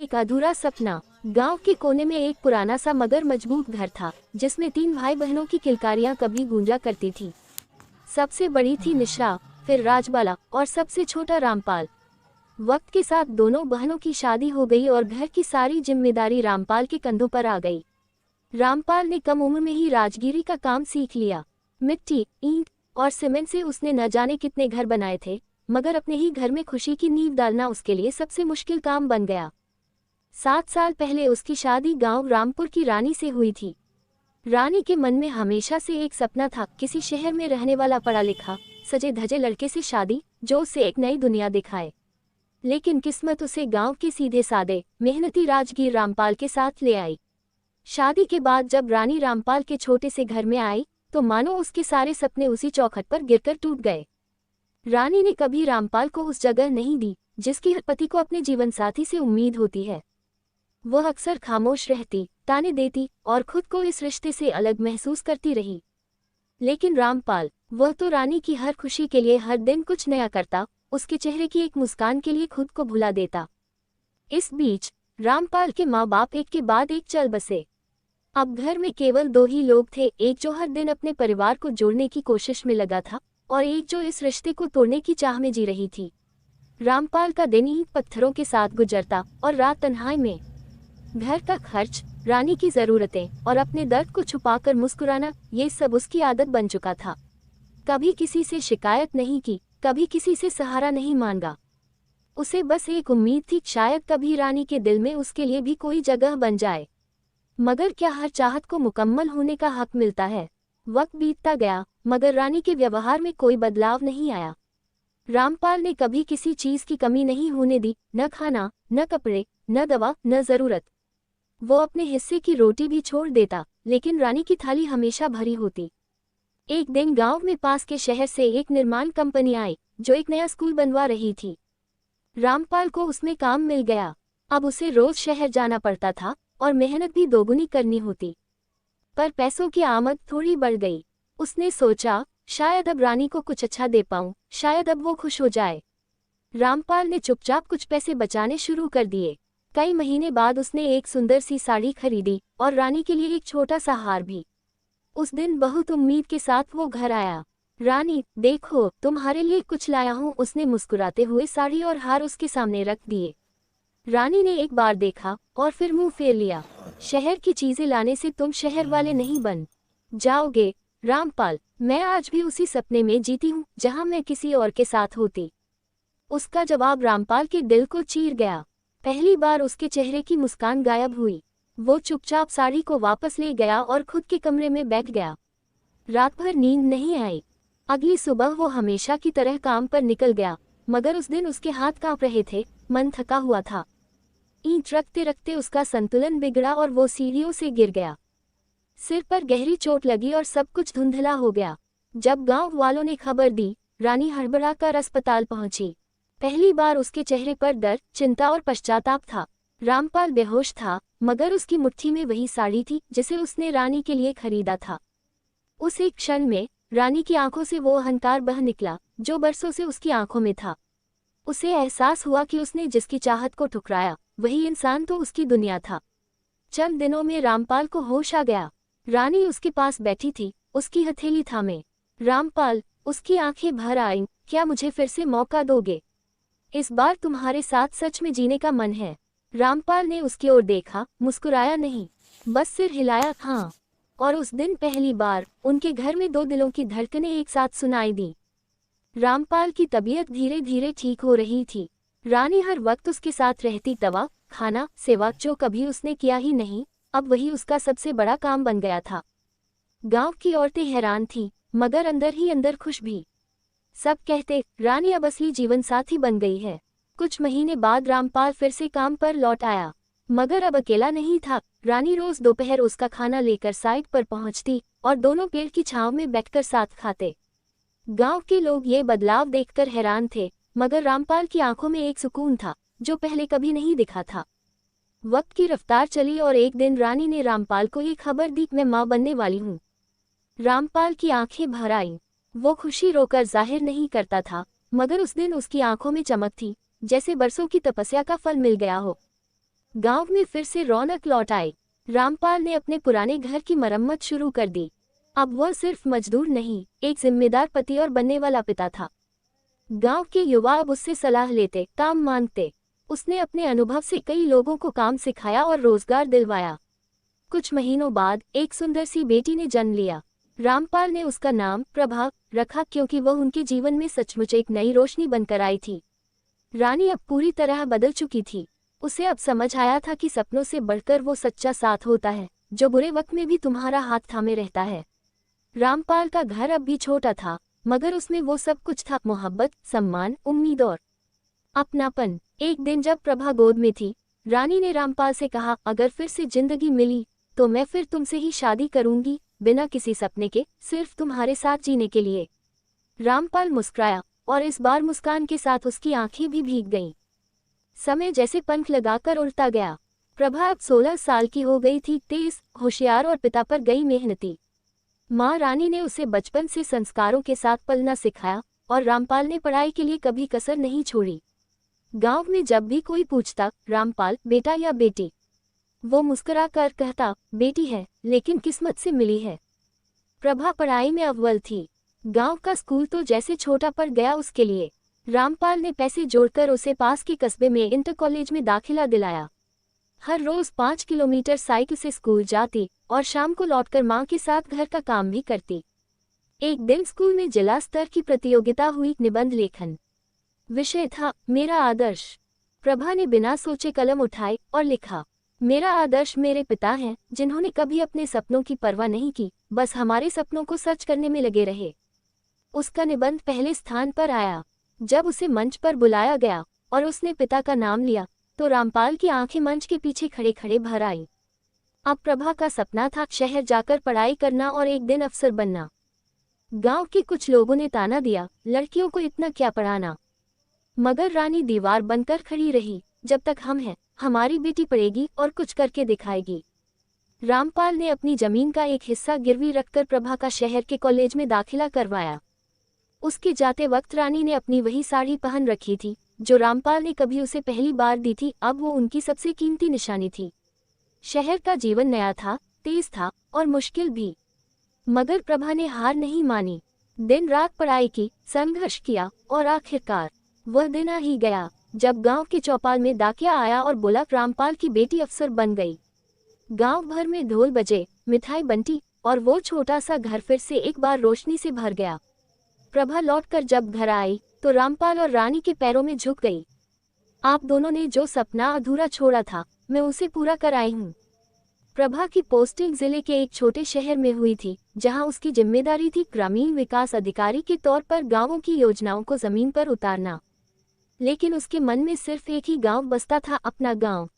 एक अधूरा सपना। गांव के कोने में एक पुराना सा मगर मजबूत घर था, जिसमें 3 भाई बहनों की किलकारियां कभी गूंजा करती थी। सबसे बड़ी थी निशा, फिर राजबाला और सबसे छोटा रामपाल। वक्त के साथ दोनों बहनों की शादी हो गई और घर की सारी जिम्मेदारी रामपाल के कंधों पर आ गई। रामपाल ने कम उम्र में ही राजगिरी का काम सीख लिया। मिट्टी, ईंट और सीमेंट से उसने न जाने कितने घर बनाए थे, मगर अपने ही घर में खुशी की नींव डालना उसके लिए सबसे मुश्किल काम बन गया। 7 साल पहले उसकी शादी गांव रामपुर की रानी से हुई थी। रानी के मन में हमेशा से एक सपना था, किसी शहर में रहने वाला पढ़ा लिखा सजे धजे लड़के से शादी, जो उसे एक नई दुनिया दिखाए। लेकिन किस्मत उसे गांव के सीधे सादे मेहनती राजगीर रामपाल के साथ ले आई। शादी के बाद जब रानी रामपाल के छोटे से घर में आई, तो मानो उसके सारे सपने उसी चौखट पर गिरकर टूट गए। रानी ने कभी रामपाल को उस जगह नहीं दी जिसकी हर पति को अपने जीवन साथी से उम्मीद होती है। वह अक्सर खामोश रहती, ताने देती और खुद को इस रिश्ते से अलग महसूस करती रही। लेकिन रामपाल, वह तो रानी की हर खुशी के लिए हर दिन कुछ नया करता, उसके चेहरे की एक मुस्कान के लिए खुद को भुला देता। इस बीच रामपाल के माँ बाप एक के बाद एक चल बसे। अब घर में केवल 2 ही लोग थे, एक जो हर दिन अपने परिवार को जोड़ने की कोशिश में लगा था और एक जो इस रिश्ते को तोड़ने की चाह में जी रही थी। रामपाल का दिन ईंट पत्थरों के साथ गुजरता और रात तन्हाई में। घर का खर्च, रानी की जरूरतें और अपने दर्द को छुपाकर मुस्कुराना, ये सब उसकी आदत बन चुका था। कभी किसी से शिकायत नहीं की, कभी किसी से सहारा नहीं मांगा। उसे बस एक उम्मीद थी, शायद कभी रानी के दिल में उसके लिए भी कोई जगह बन जाए। मगर क्या हर चाहत को मुकम्मल होने का हक मिलता है? वक्त बीतता गया, मगर रानी के व्यवहार में कोई बदलाव नहीं आया। रामपाल ने कभी किसी चीज की कमी नहीं होने दी, न खाना, न कपड़े, न दवा, न जरूरत। वो अपने हिस्से की रोटी भी छोड़ देता, लेकिन रानी की थाली हमेशा भरी होती। एक दिन गांव में पास के शहर से एक निर्माण कंपनी आई, जो एक नया स्कूल बनवा रही थी। रामपाल को उसमें काम मिल गया। अब उसे रोज शहर जाना पड़ता था और मेहनत भी दोगुनी करनी होती। पर पैसों की आमद थोड़ी बढ़ गई। उसने सोचा, शायद अब रानी को कुछ अच्छा दे पाऊं, शायद अब वो खुश हो जाए। रामपाल ने चुपचाप कुछ पैसे बचाने शुरू कर दिए। कई महीने बाद उसने एक सुंदर सी साड़ी खरीदी और रानी के लिए एक छोटा सा हार भी। उस दिन बहुत उम्मीद के साथ वो घर आया। रानी, देखो, तुम्हारे लिए कुछ लाया हूं, उसने मुस्कुराते हुए साड़ी और हार उसके सामने रख दिए। रानी ने एक बार देखा और फिर मुंह फेर लिया। शहर की चीजें लाने से तुम शहर वाले नहीं बन जाओगे रामपाल। मैं आज भी उसी सपने में जीती हूँ जहाँ मैं किसी और के साथ होती। उसका जवाब रामपाल के दिल को चीर गया। पहली बार उसके चेहरे की मुस्कान गायब हुई। वो चुपचाप साड़ी को वापस ले गया और खुद के कमरे में बैठ गया। रात भर नींद नहीं आई। अगली सुबह वो हमेशा की तरह काम पर निकल गया, मगर उस दिन उसके हाथ कांप रहे थे, मन थका हुआ था। ईंट रखते रखते उसका संतुलन बिगड़ा और वो सीढ़ियों से गिर गया। सिर पर गहरी चोट लगी और सब कुछ धुंधला हो गया। जब गांव वालों ने खबर दी, रानी हड़बड़ाकर अस्पताल पहुंची। पहली बार उसके चेहरे पर दर्द, चिंता और पश्चाताप था। रामपाल बेहोश था, मगर उसकी मुट्ठी में वही साड़ी थी जिसे उसने रानी के लिए खरीदा था। उस एक क्षण में रानी की आंखों से वो अहंकार बह निकला, जो बरसों से उसकी आंखों में था। उसे एहसास हुआ कि उसने जिसकी चाहत को ठुकराया, वही इंसान तो उसकी दुनिया था। चंद दिनों में रामपाल को होश आ गया। रानी उसके पास बैठी थी, उसकी हथेली थामे। रामपाल, उसकी आंखें भर आईं, क्या मुझे फिर से मौका दोगे? इस बार तुम्हारे साथ सच में जीने का मन है। रामपाल ने उसकी ओर देखा, मुस्कुराया नहीं, बस सिर हिलाया। हाँ। और उस दिन पहली बार उनके घर में 2 दिलों की धड़कनें एक साथ सुनाई दी। रामपाल की तबीयत धीरे धीरे ठीक हो रही थी। रानी हर वक्त उसके साथ रहती, दवा, खाना, सेवा, जो कभी उसने किया ही नहीं, अब वही उसका सबसे बड़ा काम बन गया था। गांव की औरतें हैरान थीं, मगर अंदर ही अंदर खुश भी। सब कहते, रानी अब असली जीवन साथी बन गई है। कुछ महीने बाद रामपाल फिर से काम पर लौट आया, मगर अब अकेला नहीं था। रानी रोज दोपहर उसका खाना लेकर साइट पर पहुंचती और दोनों पेड़ की छांव में बैठकर साथ खाते। गांव के लोग ये बदलाव देखकर हैरान थे, मगर रामपाल की आंखों में एक सुकून था जो पहले कभी नहीं दिखा था। वक्त की रफ्तार चली और एक दिन रानी ने रामपाल को ये खबर दी, मैं मां बनने वाली हूँ। रामपाल की आंखें भर आईं। वो खुशी रोकर जाहिर नहीं करता था, मगर उस दिन उसकी आंखों में चमक थी, जैसे बरसों की तपस्या का फल मिल गया हो। गांव में फिर से रौनक लौट आई। रामपाल ने अपने पुराने घर की मरम्मत शुरू कर दी। अब वह सिर्फ मजदूर नहीं, एक जिम्मेदार पति और बनने वाला पिता था। गांव के युवा अब उससे सलाह लेते, काम मांगते। उसने अपने अनुभव से कई लोगों को काम सिखाया और रोजगार दिलवाया। कुछ महीनों बाद एक सुंदर सी बेटी ने जन्म लिया। रामपाल ने उसका नाम प्रभा रखा, क्योंकि वह उनके जीवन में सचमुच एक नई रोशनी बनकर आई थी। रानी अब पूरी तरह बदल चुकी थी। उसे अब समझ आया था कि सपनों से बढ़कर वो सच्चा साथ होता है, जो बुरे वक्त में भी तुम्हारा हाथ थामे रहता है। रामपाल का घर अब भी छोटा था, मगर उसमें वो सब कुछ था, मोहब्बत, सम्मान, उम्मीद और अपनापन। एक दिन जब प्रभा गोद में थी, रानी ने रामपाल से कहा, अगर फिर से जिंदगी मिली तो मैं फिर तुमसे ही शादी करूंगी, बिना किसी सपने के, सिर्फ तुम्हारे साथ जीने के लिए। रामपाल मुस्कुराया और इस बार मुस्कान के साथ उसकी आंखें भी भीग गईं। समय जैसे पंख लगाकर उड़ता गया। प्रभा अब 16 साल की हो गई थी, तेज, होशियार और पिता पर गई मेहनती। माँ रानी ने उसे बचपन से संस्कारों के साथ पलना सिखाया और रामपाल ने पढ़ाई के लिए कभी कसर नहीं छोड़ी। गांव में जब भी कोई पूछता, रामपाल बेटा या बेटी, वो मुस्कुरा कर कहता, बेटी है, लेकिन किस्मत से मिली है। प्रभा पढ़ाई में अव्वल थी। गांव का स्कूल तो जैसे छोटा पड़ गया उसके लिए। रामपाल ने पैसे जोड़कर उसे पास के कस्बे में इंटर कॉलेज में दाखिला दिलाया। हर रोज 5 किलोमीटर साइकिल से स्कूल जाती और शाम को लौटकर मां के साथ घर का काम भी करती। एक दिन स्कूल में जिला स्तर की प्रतियोगिता हुई, निबंध लेखन विषय था, मेरा आदर्श। प्रभा ने बिना सोचे कलम उठाई और लिखा, मेरा आदर्श मेरे पिता हैं, जिन्होंने कभी अपने सपनों की परवाह नहीं की, बस हमारे सपनों को सच करने में लगे रहे। उसका निबंध पहले स्थान पर आया। जब उसे मंच पर बुलाया गया और उसने पिता का नाम लिया, तो रामपाल की आंखें मंच के पीछे खड़े खड़े भर आईं। अब प्रभा का सपना था शहर जाकर पढ़ाई करना और एक दिन अफसर बनना। गांव के कुछ लोगों ने ताना दिया, लड़कियों को इतना क्या पढ़ाना, मगर रानी दीवार बनकर खड़ी रही, जब तक हम हैं, हमारी बेटी पढ़ेगी और कुछ करके दिखाएगी। रामपाल ने अपनी जमीन का एक हिस्सा गिरवी रखकर प्रभा का शहर के कॉलेज में दाखिला करवाया। उसके जाते वक्त रानी ने अपनी वही साड़ी पहन रखी थी जो रामपाल ने कभी उसे पहली बार दी थी। अब वो उनकी सबसे कीमती निशानी थी। शहर का जीवन नया था, तेज था और मुश्किल भी, मगर प्रभा ने हार नहीं मानी। दिन रात पढ़ाई की, संघर्ष किया और आखिरकार वह दिन आ ही गया जब गांव के चौपाल में डाकिया आया और बोला, रामपाल की बेटी अफसर बन गई। गांव भर में ढोल बजे, मिठाई बंटी और वो छोटा सा घर फिर से एक बार रोशनी से भर गया। प्रभा लौटकर जब घर आई तो रामपाल और रानी के पैरों में झुक गई। आप दोनों ने जो सपना अधूरा छोड़ा था, मैं उसे पूरा कर आई हूँ। प्रभा की पोस्टिंग जिले के एक छोटे शहर में हुई थी, जहां उसकी जिम्मेदारी थी ग्रामीण विकास अधिकारी के तौर पर गांवों की योजनाओं को जमीन पर उतारना। लेकिन उसके मन में सिर्फ एक ही गांव बसता था, अपना गांव।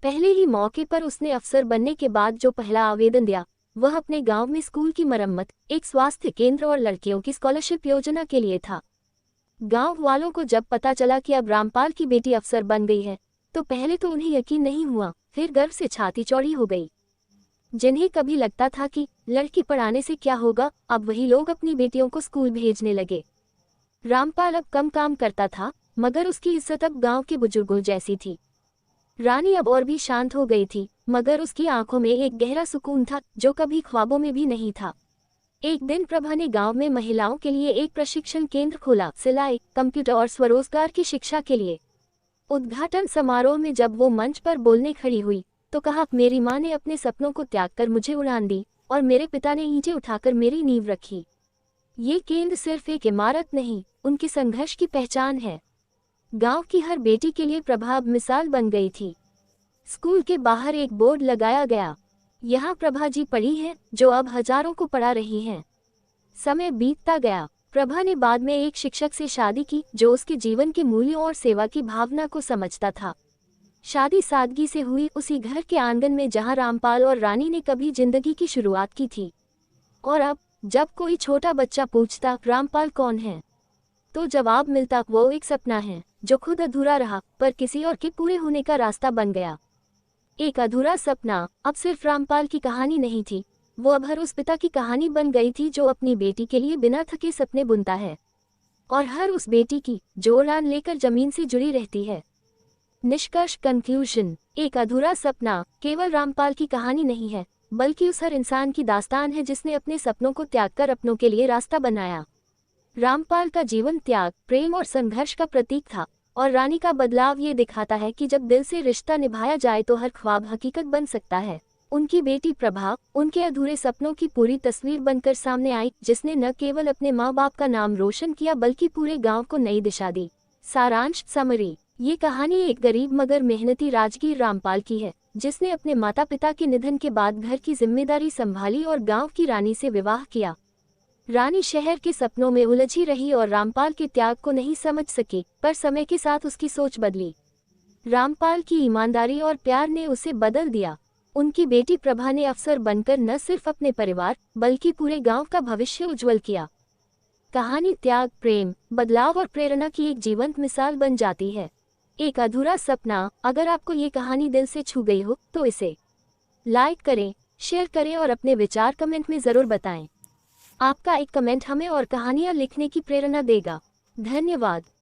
पहले ही मौके पर उसने अफसर बनने के बाद जो पहला आवेदन दिया, वह अपने गांव में स्कूल की मरम्मत, एक स्वास्थ्य केंद्र और लड़कियों की स्कॉलरशिप योजना के लिए था। गांव वालों को जब पता चला कि अब रामपाल की बेटी अफसर बन गई है, तो पहले तो उन्हें यकीन नहीं हुआ, फिर गर्व से छाती चौड़ी हो गई। जिन्हें कभी लगता था कि लड़की पढ़ाने से क्या होगा, अब वही लोग अपनी बेटियों को स्कूल भेजने लगे। रामपाल अब कम काम करता था, मगर उसकी इज्जत अब गांव के बुजुर्गों जैसी थी। रानी अब और भी शांत हो गई थी, मगर उसकी आंखों में एक गहरा सुकून था जो कभी ख्वाबों में भी नहीं था। एक दिन प्रभा ने गांव में महिलाओं के लिए एक प्रशिक्षण केंद्र खोला, सिलाई, कंप्यूटर और स्वरोजगार की शिक्षा के लिए। उद्घाटन समारोह में जब वो मंच पर बोलने खड़ी हुई तो कहा, मेरी माँ ने अपने सपनों को त्याग कर मुझे उड़ान दी और मेरे पिता ने ईंटें उठाकर मेरी नींव रखी। ये केंद्र सिर्फ एक इमारत नहीं, उनके संघर्ष की पहचान है। गांव की हर बेटी के लिए प्रभा अब मिसाल बन गई थी। स्कूल के बाहर एक बोर्ड लगाया गया, यहाँ प्रभा जी पढ़ी हैं, जो अब हजारों को पढ़ा रही हैं। समय बीतता गया। प्रभा ने बाद में एक शिक्षक से शादी की जो उसके जीवन के मूल्यों और सेवा की भावना को समझता था। शादी सादगी से हुई, उसी घर के आंगन में जहाँ रामपाल और रानी ने कभी जिंदगी की शुरुआत की थी। और अब जब कोई छोटा बच्चा पूछता, रामपाल कौन है, तो जवाब मिलता, वो एक सपना है जो खुद अधूरा रहा पर किसी और के पूरे होने का रास्ता बन गया। एक अधूरा सपना अब सिर्फ रामपाल की कहानी नहीं थी, वो अब हर उस पिता की कहानी बन गई थी जो अपनी बेटी के लिए बिना थके सपने बुनता है, और हर उस बेटी की जो उड़ान लेकर जमीन से जुड़ी रहती है। निष्कर्ष कंक्लूजन, एक अधूरा सपना केवल रामपाल की कहानी नहीं है, बल्कि उस हर इंसान की दास्तान है जिसने अपने सपनों को त्याग कर अपनों के लिए रास्ता बनाया। रामपाल का जीवन त्याग, प्रेम और संघर्ष का प्रतीक था, और रानी का बदलाव ये दिखाता है कि जब दिल से रिश्ता निभाया जाए तो हर ख्वाब हकीकत बन सकता है। उनकी बेटी प्रभा उनके अधूरे सपनों की पूरी तस्वीर बनकर सामने आई, जिसने न केवल अपने माँ बाप का नाम रोशन किया बल्कि पूरे गांव को नई दिशा दी। सारांश समरी, ये कहानी एक गरीब मगर मेहनती राजगीर रामपाल की है, जिसने अपने माता पिता के निधन के बाद घर की जिम्मेदारी संभाली और गांव की रानी से विवाह किया। रानी शहर के सपनों में उलझी रही और रामपाल के त्याग को नहीं समझ सकी, पर समय के साथ उसकी सोच बदली। रामपाल की ईमानदारी और प्यार ने उसे बदल दिया। उनकी बेटी प्रभा ने अफसर बनकर न सिर्फ अपने परिवार बल्कि पूरे गांव का भविष्य उज्जवल किया। कहानी त्याग, प्रेम, बदलाव और प्रेरणा की एक जीवंत मिसाल बन जाती है। एक अधूरा सपना। अगर आपको ये कहानी दिल से छू गई हो तो इसे लाइक करें, शेयर करें और अपने विचार कमेंट में ज़रूर बताएं। आपका एक कमेंट हमें और कहानियाँ लिखने की प्रेरणा देगा। धन्यवाद।